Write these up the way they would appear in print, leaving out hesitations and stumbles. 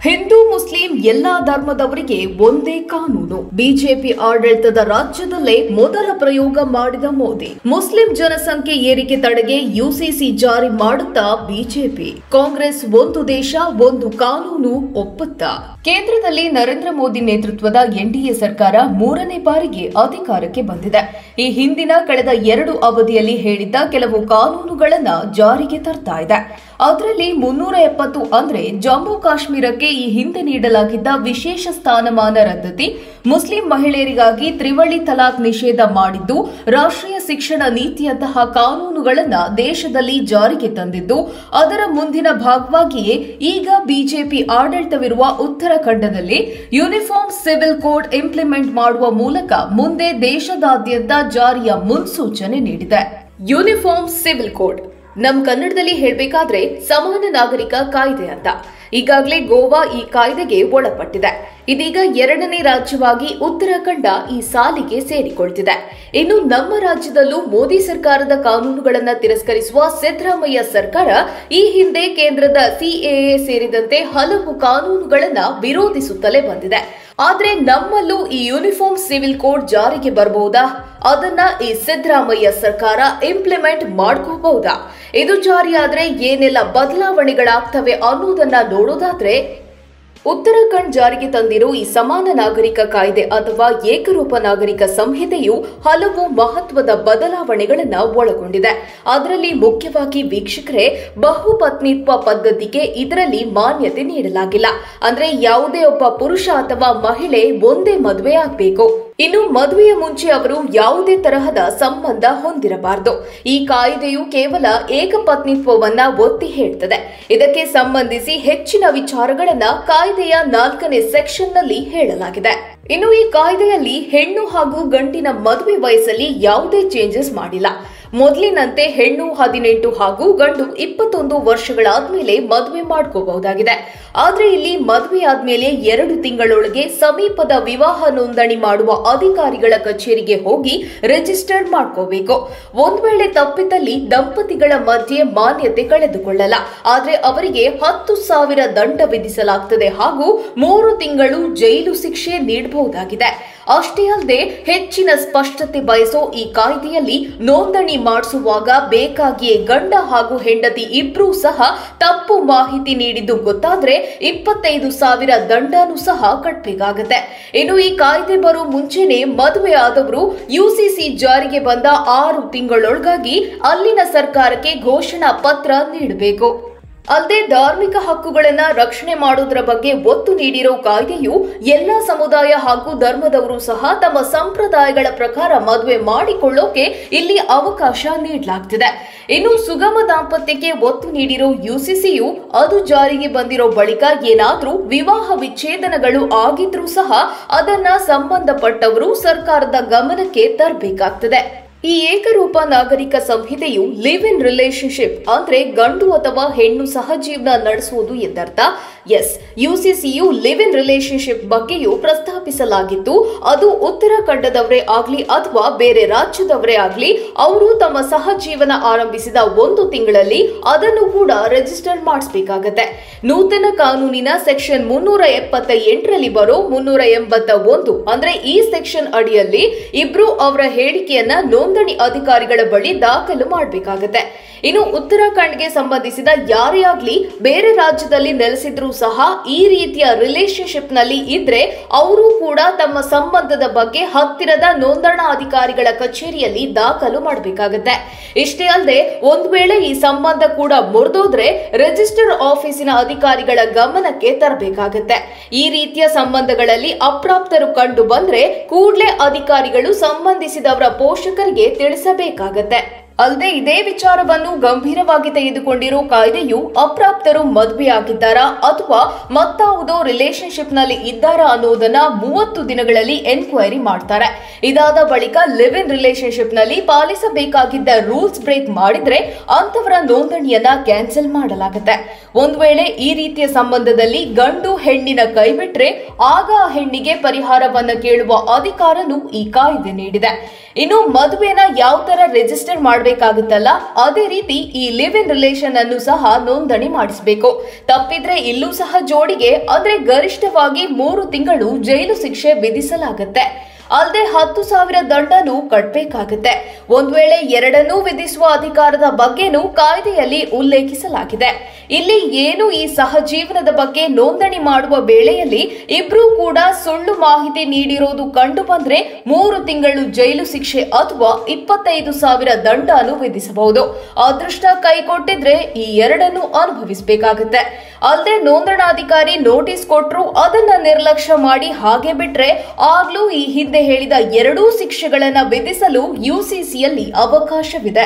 Hindu Muslim ಎಲ್ಲಾ ಧರ್ಮದವರಿಗೆ ಒಂದೇ ಕಾನೂನು. ಬಿಜೆಪಿ ಆಡಳಿತದ ರಾಜ್ಯದಲ್ಲೇ ಮೊದಲ ಪ್ರಯೋಗ ಮಾಡಿದ ಮೋದಿ. ಮುಸ್ಲಿಂ ಜನಸಂಖ್ಯೆ ಏರಿಕೆ ತಡೆಗೆ ಯುಸಿಸಿ ಜಾರಿ ಮಾಡುತ್ತಾ ಬಿಜೆಪಿ. ಕಾಂಗ್ರೆಸ್ ಒಂದು ದೇಶ ಒಂದು ಕಾನೂನು ಒಪ್ಪುತ್ತಾ. ಕೇಂದ್ರದಲ್ಲಿ ನರೇಂದ್ರ ಮೋದಿ ನೇತೃತ್ವದ ಎನ್ಡಿಎ ಸರ್ಕಾರ ಮೂರನೇ ಬಾರಿಗೆ ಅಧಿಕಾರಕ್ಕೆ ಬಂದಿದೆ. ಈ ಹಿಂದಿನ ಕಳೆದ 2 ಅವಧಿಯಲ್ಲಿ ಹೇಳಿದ್ದ ಕೆಲವು ಕಾನೂನುಗಳನ್ನ ಜಾರಿಗೆ ತರ್ತಾ ಇದೆ. ಅದರಲ್ಲಿ 370 ಅಂದ್ರೆ ಜಮ್ಮು ಕಾಶ್ಮೀರಕ್ಕೆ ಈ ಹಿಂದೆ ನೀಡಲಾಗಿದ್ದ ವಿಶೇಷ ಸ್ಥಾನಮಾನ ರದ್ದತಿ, ಮುಸ್ಲಿಂ ಮಹಿಳೆಯರಿಗಾಗಿ ತ್ರಿವಳಿ ತಲಾಖ್ ನಿಷೇಧ ಮಾಡಿದ್ದು, ರಾಷ್ಟ್ರೀಯ ಶಿಕ್ಷಣ ನೀತಿಯಂತಹ ಕಾನೂನುಗಳನ್ನ ದೇಶದಲ್ಲಿ ಜಾರಿಗೆ ತಂದಿದ್ದು, ಅದರ ಮುಂದಿನ ಭಾಗವಾಗಿಯೇ ಈಗ ಬಿಜೆಪಿ ಆಡಳಿತವಿರುವ ಉತ್ತರಾಖಂಡದಲ್ಲಿ ಯೂನಿಫಾರ್ಮ್ ಸಿವಿಲ್ ಕೋಡ್ ಇಂಪ್ಲಿಮೆಂಟ್ ಮಾಡುವ ಮೂಲಕ ಮುಂದೆ ದೇಶದಾದ್ಯಂತ ಜಾರಿಯ ಮುನ್ಸೂಚನೆ ನೀಡಿದೆ. ಯೂನಿಫಾರ್ಮ್ ಸಿವಿಲ್ ಕೋಡ್ ನಮ್ ಕನ್ನಡದಲ್ಲಿ ಹೇಳಬೇಕಾದ್ರೆ ಸಮಾನ ನಾಗರಿಕ ಕಾಯ್ದೆ ಅಂತ. ಈಗಾಗಲೇ ಗೋವಾ ಈ ಕಾಯ್ದೆಗೆ ಒಳಪಟ್ಟಿದೆ. ಇದೀಗ 2ನೇ ರಾಜ್ಯವಾಗಿ ಉತ್ತರಾಖಂಡ ಈ ಸಾಲಿಗೆ ಸೇರಿಕೊಳ್ತಿದೆ. ಇನ್ನು ನಮ್ಮ ರಾಜ್ಯದಲ್ಲೂ ಮೋದಿ ಸರ್ಕಾರದ ಕಾನೂನುಗಳನ್ನು ತಿರಸ್ಕರಿಸುವ ಸಿದ್ದರಾಮಯ್ಯ ಸರ್ಕಾರ ಈ ಹಿಂದೆ ಕೇಂದ್ರದ ಸಿಎಎ ಸೇರಿದಂತೆ ಹಲವು ಕಾನೂನುಗಳನ್ನು ವಿರೋಧಿಸುತ್ತಲೇ ಬಂದಿದೆ. ಆದ್ರೆ ನಮ್ಮಲ್ಲೂ ಈ ಯೂನಿಫಾರ್ಮ್ ಸಿವಿಲ್ ಕೋಡ್ ಜಾರಿಗೆ ಬರಬಹುದಾ? ಅದನ್ನ ಈ ಸಿದ್ದರಾಮಯ್ಯ ಸರ್ಕಾರ ಇಂಪ್ಲಿಮೆಂಟ್ ಮಾಡ್ಕೋಬಹುದಾ? ಇದು ಜಾರಿಯಾದ್ರೆ ಏನೆಲ್ಲ ಬದಲಾವಣೆಗಳಾಗ್ತವೆ ಅನ್ನೋದನ್ನ ನೋಡೋದಾದ್ರೆ, ಉತ್ತರಾಖಂಡ್ ಜಾರಿಗೆ ತಂದಿರೋ ಈ ಸಮಾನ ನಾಗರಿಕ ಕಾಯ್ದೆ ಅಥವಾ ಏಕರೂಪ ನಾಗರಿಕ ಸಂಹಿತೆಯು ಹಲವು ಮಹತ್ವದ ಬದಲಾವಣೆಗಳನ್ನು ಒಳಗೊಂಡಿದೆ. ಅದರಲ್ಲಿ ಮುಖ್ಯವಾಗಿ ವೀಕ್ಷಕರೇ, ಬಹುಪತ್ನಿತ್ವ ಪದ್ಧತಿಗೆ ಇದರಲ್ಲಿ ಮಾನ್ಯತೆ ನೀಡಲಾಗಿಲ್ಲ. ಅಂದ್ರೆ ಯಾವುದೇ ಒಬ್ಬ ಪುರುಷ ಅಥವಾ ಮಹಿಳೆ ಒಂದೇ ಮದುವೆ ಆಗಬೇಕು. ಇನ್ನು ಮದುವೆಯ ಮುಂಚೆ ಅವರು ಯಾವುದೇ ತರಹದ ಸಂಬಂಧ ಹೊಂದಿರಬಾರದು. ಈ ಕಾಯ್ದೆಯು ಕೇವಲ ಏಕಪತ್ನಿತ್ವವನ್ನ ಒತ್ತಿ ಹೇಳ್ತದೆ. ಇದಕ್ಕೆ ಸಂಬಂಧಿಸಿ ಹೆಚ್ಚಿನ ವಿಚಾರಗಳನ್ನ ಕಾಯ್ದೆಯ 4ನೇ ಸೆಕ್ಷನ್ನಲ್ಲಿ ಹೇಳಲಾಗಿದೆ. ಇನ್ನು ಈ ಕಾಯ್ದೆಯಲ್ಲಿ ಹೆಣ್ಣು ಹಾಗೂ ಗಂಡಿನ ಮದುವೆ ವಯಸ್ಸಲ್ಲಿ ಯಾವುದೇ ಚೇಂಜಸ್ ಮಾಡಿಲ್ಲ. ಮೊದಲಿನಂತೆ ಹೆಣ್ಣು 18 ಹಾಗೂ ಗಂಡು 21 ವರ್ಷಗಳಾದ್ಮೇಲೆ ಮದುವೆ ಮಾಡ್ಕೋಬಹುದಾಗಿದೆ. ಆದ್ರೆ ಇಲ್ಲಿ ಮದುವೆ ಆದ್ಮೇಲೆ 2 ತಿಂಗಳೊಳಗೆ ಸಮೀಪದ ವಿವಾಹ ನೋಂದಣಿ ಮಾಡುವ ಅಧಿಕಾರಿಗಳ ಕಚೇರಿಗೆ ಹೋಗಿ ರಿಜಿಸ್ಟರ್ ಮಾಡ್ಕೋಬೇಕು. ಒಂದ್ ವೇಳೆ ತಪ್ಪಿದಲ್ಲಿ ದಂಪತಿಗಳ ಮಧ್ಯೆ ಮಾನ್ಯತೆ ಕಳೆದುಕೊಳ್ಳಲ್ಲ. ಆದ್ರೆ ಅವರಿಗೆ 10,000 ದಂಡ ವಿಧಿಸಲಾಗುತ್ತದೆ ಹಾಗೂ 3 ತಿಂಗಳು ಜೈಲು ಶಿಕ್ಷೆ ನೀಡಬಹುದಾಗಿದೆ. ಅಷ್ಟೇ ಅಲ್ಲದೆ ಹೆಚ್ಚಿನ ಸ್ಪಷ್ಟತೆ ಬಯಸೋ ಈ ಕಾಯ್ದೆಯಲ್ಲಿ ನೋಂದಣಿ ಮಾಡಿಸುವಾಗ ಬೇಕಾಗಿಯೇ ಗಂಡ ಹಾಗೂ ಹೆಂಡತಿ ಇಬ್ರೂ ಸಹ ತಪ್ಪು ಮಾಹಿತಿ ನೀಡಿದ್ದು ಗೊತ್ತಾದ್ರೆ 25,000 ದಂಡನೂ ಸಹ ಕಟ್ಟಬೇಕಾಗತ್ತೆ. ಇನ್ನು ಈ ಕಾಯ್ದೆ ಬರೋ ಮುಂಚೆನೆ ಮದುವೆ ಆದವರು ಯುಸಿಸಿ ಜಾರಿಗೆ ಬಂದ 6 ತಿಂಗಳೊಳಗಾಗಿ ಅಲ್ಲಿನ ಸರ್ಕಾರಕ್ಕೆ ಘೋಷಣಾ ಪತ್ರ ನೀಡಬೇಕು. ಅಲ್ಲದೆ ಧಾರ್ಮಿಕ ಹಕ್ಕುಗಳನ್ನ ರಕ್ಷಣೆ ಮಾಡೋದ್ರ ಬಗ್ಗೆ ಒತ್ತು ನೀಡಿರೋ ಕಾಯ್ದೆಯು ಎಲ್ಲಾ ಸಮುದಾಯ ಹಾಗೂ ಧರ್ಮದವರು ಸಹ ತಮ್ಮ ಸಂಪ್ರದಾಯಗಳ ಪ್ರಕಾರ ಮದುವೆ ಮಾಡಿಕೊಳ್ಳೋಕೆ ಇಲ್ಲಿ ಅವಕಾಶ ನೀಡಲಾಗ್ತಿದೆ. ಇನ್ನು ಸುಗಮ ದಾಂಪತ್ಯಕ್ಕೆ ಒತ್ತು ನೀಡಿರೋ ಯುಸಿಸಿಯು ಅದು ಜಾರಿಗೆ ಬಂದಿರೋ ಬಳಿಕ ಏನಾದ್ರೂ ವಿವಾಹ ವಿಚ್ಛೇದನಗಳು ಆಗಿದ್ರೂ ಸಹ ಅದನ್ನ ಸಂಬಂಧಪಟ್ಟವರು ಸರ್ಕಾರದ ಗಮನಕ್ಕೆ ತರಬೇಕಾಗ್ತದೆ. ಈ ಏಕರೂಪ ನಾಗರಿಕ ಸಂಹಿತೆಯು ಲಿವ್ ಇನ್ ರಿಲೇಶನ್ಶಿಪ್ ಅಂದ್ರೆ ಗಂಡು ಅಥವಾ ಹೆಣ್ಣು ಸಹಜೀವನ ನಡೆಸುವುದು ಎಂದರ್ಥ. ಎಸ್, ಯುಸಿಸಿಯು ಲಿವ್ ಇನ್ ರಿಲೇಶನ್ಶಿಪ್ ಬಗ್ಗೆಯೂ ಪ್ರಸ್ತಾಪಿಸಲಾಗಿತ್ತು. ಅದು ಉತ್ತರಾಖಂಡದವರೇ ಆಗ್ಲಿ ಅಥವಾ ಬೇರೆ ರಾಜ್ಯದವರೇ ಆಗ್ಲಿ, ಅವರು ತಮ್ಮ ಸಹಜೀವನ ಆರಂಭಿಸಿದ 1 ತಿಂಗಳಲ್ಲಿ ಅದನ್ನು ಕೂಡ ರಿಜಿಸ್ಟರ್ ಮಾಡಿಸಬೇಕಾಗತ್ತೆ. ನೂತನ ಕಾನೂನಿನ ಸೆಕ್ಷನ್ 378ರಲ್ಲಿ ಬರೋ 381 ಅಂದ್ರೆ ಈ ಸೆಕ್ಷನ್ ಅಡಿಯಲ್ಲಿ ಇಬ್ರು ಅವರ ಹೇಳಿಕೆಯನ್ನ ನೋಂದಣಿ ಅಧಿಕಾರಿಗಳ ಬಳಿ ದಾಖಲು ಮಾಡಬೇಕಾಗುತ್ತೆ. ಇನ್ನು ಉತ್ತರಾಖಂಡ್ಗೆ ಸಂಬಂಧಿಸಿದ ಯಾರೇ ಆಗ್ಲಿ ಬೇರೆ ರಾಜ್ಯದಲ್ಲಿ ನೆಲೆಸಿದ್ರೂ ಸಹ ಈ ರೀತಿಯ ರಿಲೇಶನ್ಶಿಪ್ ನಲ್ಲಿ ಇದ್ರೆ ಅವರು ಕೂಡ ತಮ್ಮ ಸಂಬಂಧದ ಬಗ್ಗೆ ಹತ್ತಿರದ ನೋಂದಣಾಧಿಕಾರಿಗಳ ಕಚೇರಿಯಲ್ಲಿ ದಾಖಲು ಮಾಡಬೇಕಾಗುತ್ತೆ. ಇಷ್ಟೇ ಅಲ್ಲದೆ ಒಂದ್ ವೇಳೆ ಈ ಸಂಬಂಧ ಕೂಡ ಮುರಿದೋದ್ರೆ ರಿಜಿಸ್ಟರ್ ಆಫೀಸಿನ ಅಧಿಕಾರಿಗಳ ಗಮನಕ್ಕೆ ತರಬೇಕಾಗುತ್ತೆ. ಈ ರೀತಿಯ ಸಂಬಂಧಗಳಲ್ಲಿ ಅಪ್ರಾಪ್ತರು ಕಂಡು ಬಂದ್ರೆ ಕೂಡಲೇ ಅಧಿಕಾರಿಗಳು ಸಂಬಂಧಿಸಿದವರ ಪೋಷಕರಿಗೆ ತಿಳಿಸಬೇಕಾಗತ್ತೆ. ಅಲ್ಲದೆ ಇದೇ ವಿಚಾರವನ್ನು ಗಂಭೀರವಾಗಿ ತೆಗೆದುಕೊಂಡಿರೋ ಕಾಯ್ದೆಯು ಅಪ್ರಾಪ್ತರು ಮದುವೆಯಾಗಿದ್ದಾರಾ ಅಥವಾ ಮತ್ತಾವುದೋ ರಿಲೇಶನ್ಶಿಪ್ ನಲ್ಲಿ ಇದ್ದಾರಾ ಅನ್ನೋದನ್ನ 30 ದಿನಗಳಲ್ಲಿ ಎನ್ಕ್ವೈರಿ ಮಾಡ್ತಾರೆ. ಇದಾದ ಬಳಿಕ ಲಿವ್ ಇನ್ ರಿಲೇಶನ್ಶಿಪ್ ನಲ್ಲಿ ಪಾಲಿಸಬೇಕಾಗಿದ್ದ ರೂಲ್ಸ್ ಬ್ರೇಕ್ ಮಾಡಿದ್ರೆ ಅಂತವರ ನೋಂದಣಿಯನ್ನ ಕ್ಯಾನ್ಸಲ್ ಮಾಡಲಾಗುತ್ತೆ. ಒಂದ್ ವೇಳೆ ಈ ರೀತಿಯ ಸಂಬಂಧದಲ್ಲಿ ಗಂಡು ಹೆಣ್ಣಿನ ಕೈಬಿಟ್ರೆ ಆಗ ಆ ಹೆಣ್ಣಿಗೆ ಪರಿಹಾರವನ್ನ ಕೇಳುವ ಅಧಿಕಾರನು ಈ ಕಾಯ್ದೆ ನೀಡಿದೆ. ಇನ್ನು ಮದುವೆನ ಯಾವ ತರ ರಿಜಿಸ್ಟರ್ ಮಾಡಬೇಕು ಮಾಡಬೇಕಾಗುತ್ತಲ್ಲ, ಅದೇ ರೀತಿ ಈ ಲಿವ್ ಇನ್ ರಿಲೇಷನ್ ಅನ್ನು ಸಹ ನೋಂದಣಿ ಮಾಡಿಸಬೇಕು. ತಪ್ಪಿದ್ರೆ ಇಲ್ಲೂ ಸಹ ಜೋಡಿಗೆ ಅಂದ್ರೆ ಗರಿಷ್ಠವಾಗಿ 3 ತಿಂಗಳು ಜೈಲು ಶಿಕ್ಷೆ ವಿಧಿಸಲಾಗುತ್ತೆ. ಅಲ್ಲದೆ 10,000 ದಂಡನೂ ಕಟ್ಟಬೇಕಾಗುತ್ತೆ. ಒಂದ್ ವೇಳೆ ಎರಡನ್ನೂ ವಿಧಿಸುವ ಅಧಿಕಾರದ ಬಗ್ಗೆನೂ ಕಾಯ್ದೆಯಲ್ಲಿ ಉಲ್ಲೇಖಿಸಲಾಗಿದೆ. ಇಲ್ಲಿ ಏನು ಈ ಸಹಜೀವನದ ಬಗ್ಗೆ ನೋಂದಣಿ ಮಾಡುವ ವೇಳೆಯಲ್ಲಿ ಇಬ್ರು ಕೂಡ ಸುಳ್ಳು ಮಾಹಿತಿ ನೀಡಿರೋದು ಕಂಡು ಬಂದ್ರೆ 3 ತಿಂಗಳು ಜೈಲು ಶಿಕ್ಷೆ ಅಥವಾ 25,000 ದಂಡನೂ ವಿಧಿಸಬಹುದು. ಅದೃಷ್ಟ ಕೈ ಕೊಟ್ಟಿದ್ರೆ ಈ ಎರಡನ್ನೂ ಅನುಭವಿಸಬೇಕಾಗುತ್ತೆ. ಅಲ್ಲದೆ ನೋಂದಣಾಧಿಕಾರಿ ನೋಟಿಸ್ ಕೊಟ್ಟರು ಅದನ್ನ ನಿರ್ಲಕ್ಷ್ಯ ಮಾಡಿ ಹಾಗೆ ಬಿಟ್ರೆ ಆಗ್ಲೂ ಈ ಹಿಂದೆ ಹೇಳಿದ ಎರಡೂ ಶಿಕ್ಷೆಗಳನ್ನ ವಿಧಿಸಲು ಯುಸಿಸಿಯಲ್ಲಿ ಅವಕಾಶವಿದೆ.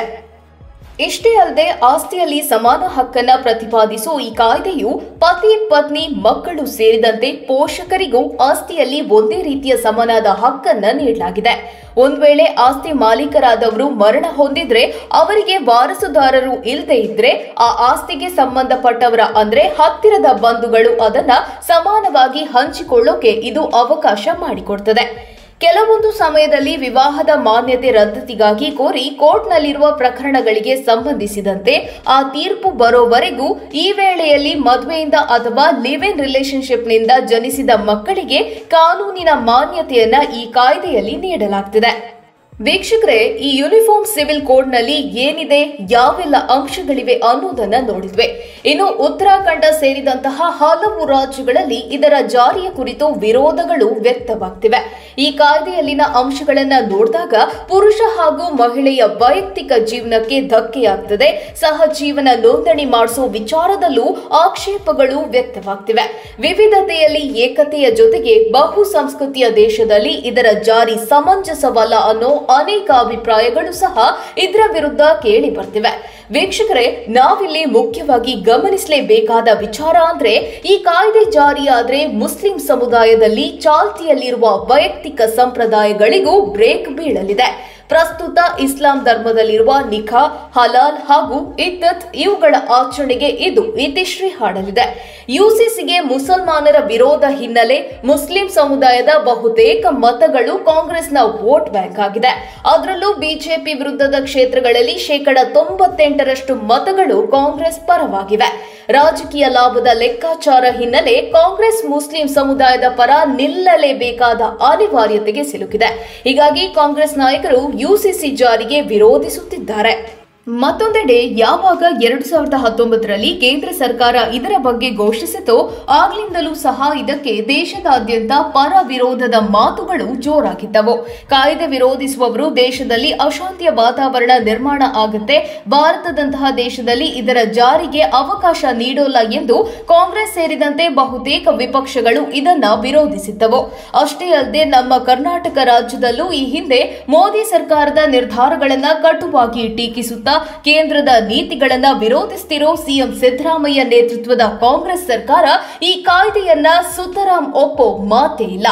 ಇಷ್ಟೇ ಅಲ್ಲದೆ ಆಸ್ತಿಯಲ್ಲಿ ಸಮಾನ ಹಕ್ಕನ್ನ ಪ್ರತಿಪಾದಿಸುವ ಈ ಕಾಯ್ದೆಯು ಪತಿ ಪತ್ನಿ ಮಕ್ಕಳು ಸೇರಿದಂತೆ ಪೋಷಕರಿಗೂ ಆಸ್ತಿಯಲ್ಲಿ ಒಂದೇ ರೀತಿಯ ಸಮನಾದ ಹಕ್ಕನ್ನ ನೀಡಲಾಗಿದೆ. ಒಂದ್ ವೇಳೆ ಆಸ್ತಿ ಮಾಲೀಕರಾದವರು ಮರಣ ಹೊಂದಿದ್ರೆ ಅವರಿಗೆ ವಾರಸುದಾರರು ಇಲ್ಲದೆ ಇದ್ರೆ ಆ ಆಸ್ತಿಗೆ ಸಂಬಂಧಪಟ್ಟವರ ಅಂದ್ರೆ ಹತ್ತಿರದ ಬಂಧುಗಳು ಅದನ್ನ ಸಮಾನವಾಗಿ ಹಂಚಿಕೊಳ್ಳೋಕೆ ಇದು ಅವಕಾಶ ಮಾಡಿಕೊಡ್ತದೆ. ಕೆಲವೊಂದು ಸಮಯದಲ್ಲಿ ವಿವಾಹದ ಮಾನ್ಯತೆ ರದ್ದತಿಗಾಗಿ ಕೋರಿ ಕೋರ್ಟ್ನಲ್ಲಿರುವ ಪ್ರಕರಣಗಳಿಗೆ ಸಂಬಂಧಿಸಿದಂತೆ ಆ ತೀರ್ಪು ಬರೋವರೆಗೂ ಈ ವೇಳೆಯಲ್ಲಿ ಮದುವೆಯಿಂದ ಅಥವಾ ಲಿವ್ ಇನ್ ರಿಲೇಶನ್ಶಿಪ್ನಿಂದ ಜನಿಸಿದ ಮಕ್ಕಳಿಗೆ ಕಾನೂನಿನ ಮಾನ್ಯತೆಯನ್ನ ಈ ಕಾಯ್ದೆಯಲ್ಲಿ ನೀಡಲಾಗ್ತಿದೆ. ವೀಕ್ಷಕರೇ, ಈ ಯೂನಿಫಾರ್ಮ್ ಸಿವಿಲ್ ಕೋಡ್ ನಲ್ಲಿ ಏನಿದೆ, ಯಾವೆಲ್ಲ ಅಂಶಗಳಿವೆ ಅನ್ನೋದನ್ನ ನೋಡಿದ್ವಿ. ಇನ್ನು ಉತ್ತರಾಖಂಡ ಸೇರಿದಂತಹ ಹಲವು ರಾಜ್ಯಗಳಲ್ಲಿ ಇದರ ಜಾರಿಯ ಕುರಿತು ವಿರೋಧಗಳು ವ್ಯಕ್ತವಾಗ್ತಿವೆ. ಈ ಕಾಯ್ದೆಯಲ್ಲಿನ ಅಂಶಗಳನ್ನ ನೋಡಿದಾಗ ಪುರುಷ ಹಾಗೂ ಮಹಿಳೆಯ ವೈಯಕ್ತಿಕ ಜೀವನಕ್ಕೆ ಧಕ್ಕೆಯಾಗ್ತದೆ. ಸಹಜೀವನ ನೋಂದಣಿ ಮಾಡಿಸುವ ವಿಚಾರದಲ್ಲೂ ಆಕ್ಷೇಪಗಳು ವ್ಯಕ್ತವಾಗ್ತಿವೆ. ವಿವಿಧತೆಯಲ್ಲಿ ಏಕತೆಯ ಜೊತೆಗೆ ಬಹು ಸಂಸ್ಕೃತಿಯ ದೇಶದಲ್ಲಿ ಇದರ ಜಾರಿ ಸಮಂಜಸವಲ್ಲ ಅನ್ನೋ ಅನೇಕ ಅಭಿಪ್ರಾಯಗಳು ಸಹ ಇದರ ವಿರುದ್ಧ ಕೇಳಿ ಬರ್ತಿವೆ. ವೀಕ್ಷಕರೇ, ನಾವಿಲ್ಲಿ ಮುಖ್ಯವಾಗಿ ಗಮನಿಸಲೇಬೇಕಾದ ವಿಚಾರ ಅಂದ್ರೆ ಈ ಕಾಯ್ದೆ ಜಾರಿಯಾದ್ರೆ ಮುಸ್ಲಿಂ ಸಮುದಾಯದಲ್ಲಿ ಚಾಲ್ತಿಯಲ್ಲಿರುವ ವೈಯಕ್ತಿಕ ಸಂಪ್ರದಾಯಗಳಿಗೂ ಬ್ರೇಕ್ ಬೀಳಲಿದೆ. ಪ್ರಸ್ತುತ ಇಸ್ಲಾಂ ಧರ್ಮದಲ್ಲಿರುವ ನಿಖಾ, ಹಲಾಲ್ ಹಾಗೂ ಇದ್ದತ್ ಇವುಗಳ ಆಚರಣೆಗೆ ಇದು ಇತಿಶ್ರೀ ಹಾಡಲಿದೆ. ಯುಸಿಸಿಗೆ ಮುಸಲ್ಮಾನರ ವಿರೋಧ ಹಿನ್ನೆಲೆ ಮುಸ್ಲಿಂ ಸಮುದಾಯದ ಬಹುತೇಕ ಮತಗಳು ಕಾಂಗ್ರೆಸ್ನ ವೋಟ್ ಬ್ಯಾಂಕ್ ಆಗಿದೆ. ಅದರಲ್ಲೂ ಬಿಜೆಪಿ ವಿರುದ್ಧದ ಕ್ಷೇತ್ರಗಳಲ್ಲಿ 98% ಮತಗಳು ಕಾಂಗ್ರೆಸ್ ಪರವಾಗಿವೆ. ರಾಜಕೀಯ ಲಾಭದ ಲೆಕ್ಕಾಚಾರ ಹಿನ್ನೆಲೆ ಕಾಂಗ್ರೆಸ್ ಮುಸ್ಲಿಂ ಸಮುದಾಯದ ಪರ ನಿಲ್ಲಲೇಬೇಕಾದ ಅನಿವಾರ್ಯತೆಗೆ ಸಿಲುಕಿದೆ. ಹೀಗಾಗಿ ಕಾಂಗ್ರೆಸ್ ನಾಯಕರು ಯುಸಿಸಿ ಜಾರಿಗೆ ವಿರೋಧಿಸುತ್ತಿದ್ದಾರೆ. ಮತ್ತೊಂದೆಡೆ ಯಾವಾಗ 2019ರಲ್ಲಿ ಕೇಂದ್ರ ಸರ್ಕಾರ ಇದರ ಬಗ್ಗೆ ಘೋಷಿಸಿತೋ ಆಗ್ಲಿಂದಲೂ ಸಹ ಇದಕ್ಕೆ ದೇಶದಾದ್ಯಂತ ಪರ ವಿರೋಧದ ಮಾತುಗಳು ಜೋರಾಗಿದ್ದವು. ಕಾಯ್ದೆ ವಿರೋಧಿಸುವವರು ದೇಶದಲ್ಲಿ ಅಶಾಂತಿಯ ವಾತಾವರಣ ನಿರ್ಮಾಣ ಆಗುತ್ತೆ, ಭಾರತದಂತಹ ದೇಶದಲ್ಲಿ ಇದರ ಜಾರಿಗೆ ಅವಕಾಶ ನೀಡೋಲ್ಲ ಎಂದು ಕಾಂಗ್ರೆಸ್ ಸೇರಿದಂತೆ ಬಹುತೇಕ ವಿಪಕ್ಷಗಳು ಇದನ್ನ ವಿರೋಧಿಸಿದ್ದವು. ಅಷ್ಟೇ ಅಲ್ಲದೆ ನಮ್ಮ ಕರ್ನಾಟಕ ರಾಜ್ಯದಲ್ಲೂ ಈ ಹಿಂದೆ ಮೋದಿ ಸರ್ಕಾರದ ನಿರ್ಧಾರಗಳನ್ನ ಕಟುವಾಗಿ ಟೀಕಿಸುತ್ತಾ ಕೇಂದ್ರದ ನೀತಿಗಳನ್ನ ವಿರೋಧಿಸುತ್ತಿರೋ ಸಿಎಂ ಸಿದ್ದರಾಮಯ್ಯ ನೇತೃತ್ವದ ಕಾಂಗ್ರೆಸ್ ಸರ್ಕಾರ ಈ ಕಾಯ್ದೆಯನ್ನ ಸುತರಾಂ ಒಪ್ಪೋ ಮಾತೇ ಇಲ್ಲ.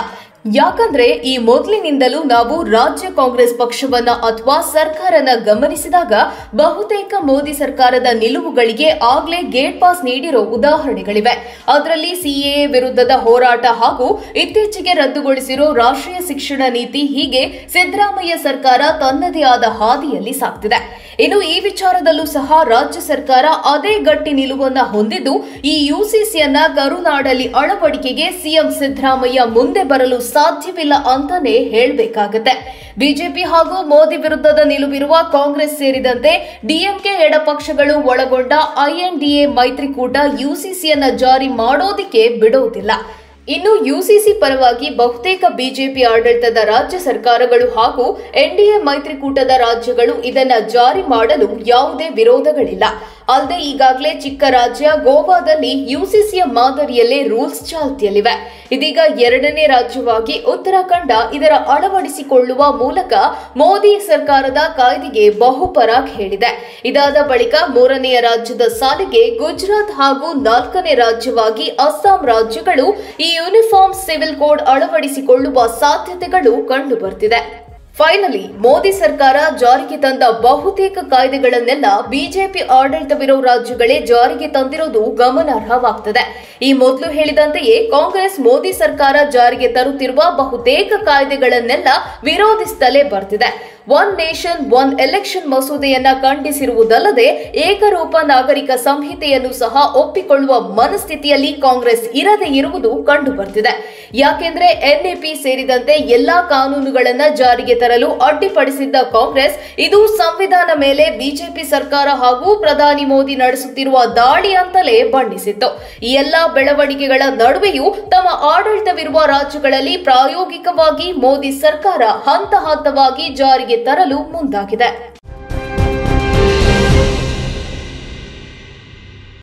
ಯಾಕಂದ್ರೆ ಈ ಮೊದಲಿನಿಂದಲೂ ನಾವು ರಾಜ್ಯ ಕಾಂಗ್ರೆಸ್ ಪಕ್ಷವನ್ನ ಅಥವಾ ಸರ್ಕಾರನ ಗಮನಿಸಿದಾಗ ಬಹುತೇಕ ಮೋದಿ ಸರ್ಕಾರದ ನಿಲುವುಗಳಿಗೆ ಆಗ್ಲೇ ಗೇಟ್ ಪಾಸ್ ನೀಡಿರೋ ಉದಾಹರಣೆಗಳಿವೆ. ಅದರಲ್ಲಿ ಸಿಎಎ ವಿರುದ್ಧದ ಹೋರಾಟ ಹಾಗೂ ಇತ್ತೀಚೆಗೆ ರದ್ದುಗೊಳಿಸಿರೋ ರಾಷ್ಟ್ರೀಯ ಶಿಕ್ಷಣ ನೀತಿ, ಹೀಗೆ ಸಿದ್ದರಾಮಯ್ಯ ಸರ್ಕಾರ ತನ್ನದೇ ಆದ ಹಾದಿಯಲ್ಲಿ ಸಾಗ್ತಿದೆ. ಇನ್ನು ಈ ವಿಚಾರದಲ್ಲೂ ಸಹ ರಾಜ್ಯ ಸರ್ಕಾರ ಅದೇ ಗಟ್ಟಿ ನಿಲುವನ್ನ ಹೊಂದಿದ್ದು ಈ ಯುಸಿಸಿಯನ್ನ ಕರುನಾಡಲ್ಲಿ ಅಳವಡಿಕೆಗೆ ಸಿಎಂ ಸಿದ್ದರಾಮಯ್ಯ ಮುಂದೆ ಬರಲು ಸಾಧ್ಯವಿಲ್ಲ ಅಂತಾನೆ ಹೇಳಬೇಕಾಗುತ್ತೆ. ಬಿಜೆಪಿ ಹಾಗೂ ಮೋದಿ ವಿರುದ್ಧದ ನಿಲುವಿರುವ ಕಾಂಗ್ರೆಸ್ ಸೇರಿದಂತೆ ಡಿಎಂಕೆ ಎಡಪಕ್ಷಗಳು ಒಳಗೊಂಡ ಐಎನ್ಡಿಎ ಮೈತ್ರಿಕೂಟ ಯುಸಿಸಿಯನ್ನ ಜಾರಿ ಮಾಡೋದಿಕ್ಕೆ ಬಿಡೋದಿಲ್ಲ. ಇನ್ನು ಯುಸಿಸಿ ಪರವಾಗಿ ಬಹುತೇಕ ಬಿಜೆಪಿ ಆಡಳಿತದ ರಾಜ್ಯ ಸರ್ಕಾರಗಳು ಹಾಗೂ ಎನ್ಡಿಎ ಮೈತ್ರಿಕೂಟದ ರಾಜ್ಯಗಳು ಇದನ್ನ ಜಾರಿ ಮಾಡಲು ಯಾವುದೇ ವಿರೋಧಗಳಿಲ್ಲ. ಅಲ್ಲದೆ ಈಗಾಗಲೇ ಚಿಕ್ಕ ರಾಜ್ಯ ಗೋವಾದಲ್ಲಿ ಯುಸಿಸಿಯ ಮಾದರಿಯಲ್ಲೇ ರೂಲ್ಸ್ ಚಾಲ್ತಿಯಲ್ಲಿವೆ. ಇದೀಗ ಎರಡನೇ ರಾಜ್ಯವಾಗಿ ಉತ್ತರಾಖಂಡ ಇದರ ಅಳವಡಿಸಿಕೊಳ್ಳುವ ಮೂಲಕ ಮೋದಿ ಸರ್ಕಾರದ ಕಾಯ್ದೆಗೆ ಬಹುಪರಾಗ್ ಹೇಳಿದೆ. ಇದಾದ ಬಳಿಕ ಮೂರನೆಯ ರಾಜ್ಯದ ಸಾಲಿಗೆ ಗುಜರಾತ್ ಹಾಗೂ ನಾಲ್ಕನೇ ರಾಜ್ಯವಾಗಿ ಅಸ್ಸಾಂ ರಾಜ್ಯಗಳು ಈ ಯೂನಿಫಾರ್ಮ್ ಸಿವಿಲ್ ಕೋಡ್ ಅಳವಡಿಸಿಕೊಳ್ಳುವ ಸಾಧ್ಯತೆಗಳು ಕಂಡುಬರ್ತಿದೆ. ಫೈನಲಿ ಮೋದಿ ಸರ್ಕಾರ ಜಾರಿಗೆ ತಂದ ಬಹುತೇಕ ಕಾಯ್ದೆಗಳನ್ನೆಲ್ಲ ಬಿಜೆಪಿ ಆಡಳಿತವಿರೋ ರಾಜ್ಯಗಳೇ ಜಾರಿಗೆ ತಂದಿರುವುದು ಗಮನಾರ್ಹವಾಗುತ್ತದೆ. ಈ ಮೊದಲು ಹೇಳಿದಂತೆಯೇ ಕಾಂಗ್ರೆಸ್ ಮೋದಿ ಸರ್ಕಾರ ಜಾರಿಗೆ ತರುತ್ತಿರುವ ಬಹುತೇಕ ಕಾಯ್ದೆಗಳನ್ನೆಲ್ಲ ವಿರೋಧಿಸುತ್ತಲೇ ಬರ್ತಿದೆ. ಒನ್ ನೇಷನ್ ಒನ್ ಎಲೆಕ್ಷನ್ ಮಸೂದೆಯನ್ನ ಖಂಡಿಸಿರುವುದಲ್ಲದೆ ಏಕರೂಪ ನಾಗರಿಕ ಸಂಹಿತೆಯನ್ನು ಸಹ ಒಪ್ಪಿಕೊಳ್ಳುವ ಮನಸ್ಥಿತಿಯಲ್ಲಿ ಕಾಂಗ್ರೆಸ್ ಇರದೇ ಇರುವುದು ಕಂಡುಬರ್ತಿದೆ. ಯಾಕೆಂದ್ರೆ ಎನ್ಎಪಿ ಸೇರಿದಂತೆ ಎಲ್ಲಾ ಕಾನೂನುಗಳನ್ನ ಜಾರಿಗೆ ತರಲು ಅಡ್ಡಿಪಡಿಸಿದ್ದ ಕಾಂಗ್ರೆಸ್ ಇದು ಸಂವಿಧಾನ ಮೇಲೆ ಬಿಜೆಪಿ ಸರ್ಕಾರ ಹಾಗೂ ಪ್ರಧಾನಿ ಮೋದಿ ನಡೆಸುತ್ತಿರುವ ದಾಳಿ ಅಂತಲೇ ಬಣ್ಣಿಸಿತ್ತು. ಈ ಎಲ್ಲಾ ಬೆಳವಣಿಗೆಗಳ ನಡುವೆಯೂ ತಮ್ಮ ಆಡಳಿತವಿರುವ ರಾಜ್ಯಗಳಲ್ಲಿ ಪ್ರಾಯೋಗಿಕವಾಗಿ ಮೋದಿ ಸರ್ಕಾರ ಹಂತ ಹಂತವಾಗಿ ಜಾರಿಗೆ ತರಲು ಮುಂದಾಗಿದೆ.